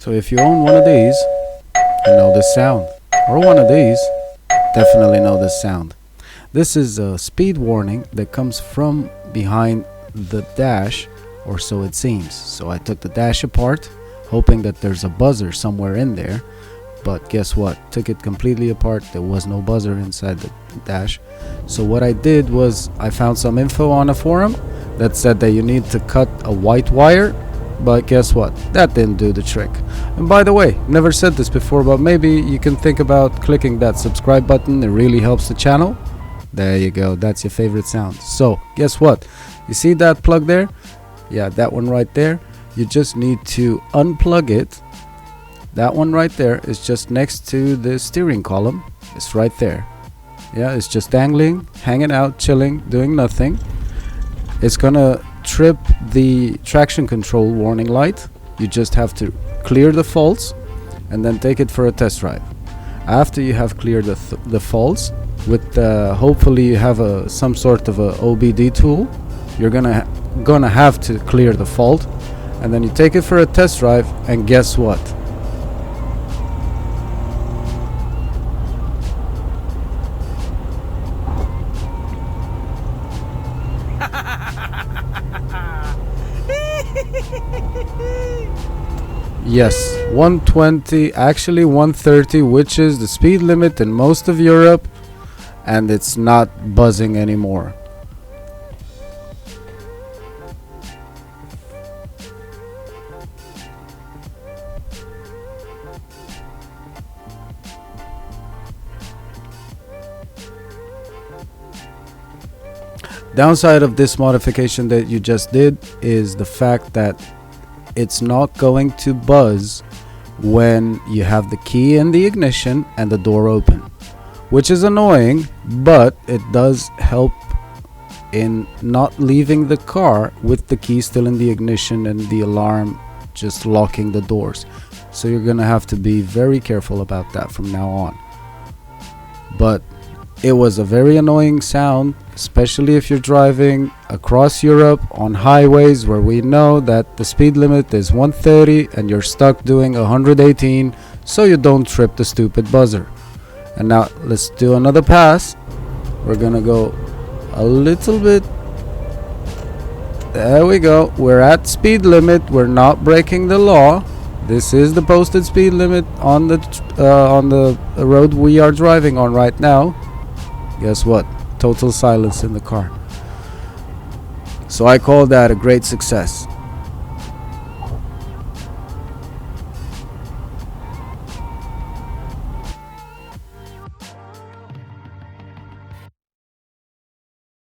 So if you own one of these, you know this sound. Or one of these, definitely know this sound. This is a speed warning that comes from behind the dash, or so it seems. So I took the dash apart, hoping that there's a buzzer somewhere in there. But guess what? Took it completely apart. There was no buzzer inside the dash. So what I did was I found some info on a forum that said that you need to cut a white wire. But guess what? That didn't do the trick. And by the way, never said this before, but maybe you can think about clicking that subscribe button. It really helps the channel. There you go. That's your favorite sound. So guess what? You see that plug there? Yeah, that one right there. You just need to unplug it. That one right there is just next to the steering column. It's right there. Yeah, it's just dangling, hanging out, chilling, doing nothing. It's gonna trip the traction control warning light. You just have to clear the faults and then take it for a test drive. After you have cleared the faults, with hopefully you have some sort of a OBD tool, you're gonna have to clear the fault, and then you take it for a test drive, and guess what? Yes, 120, actually 130, which is the speed limit in most of Europe, and it's not buzzing anymore. Downside of this modification that you just did is the fact that it's not going to buzz when you have the key in the ignition and the door open, which is annoying, but it does help in not leaving the car with the key still in the ignition and the alarm just locking the doors. So you're gonna have to be very careful about that from now on. But it was a very annoying sound, especially if you're driving across Europe on highways where we know that the speed limit is 130 and you're stuck doing 118, so you don't trip the stupid buzzer. And now let's do another pass. We're gonna go a little bit. There we go. We're at speed limit. We're not breaking the law. This is the posted speed limit on the road we are driving on right now. Guess what? Total silence in the car. So I call that a great success.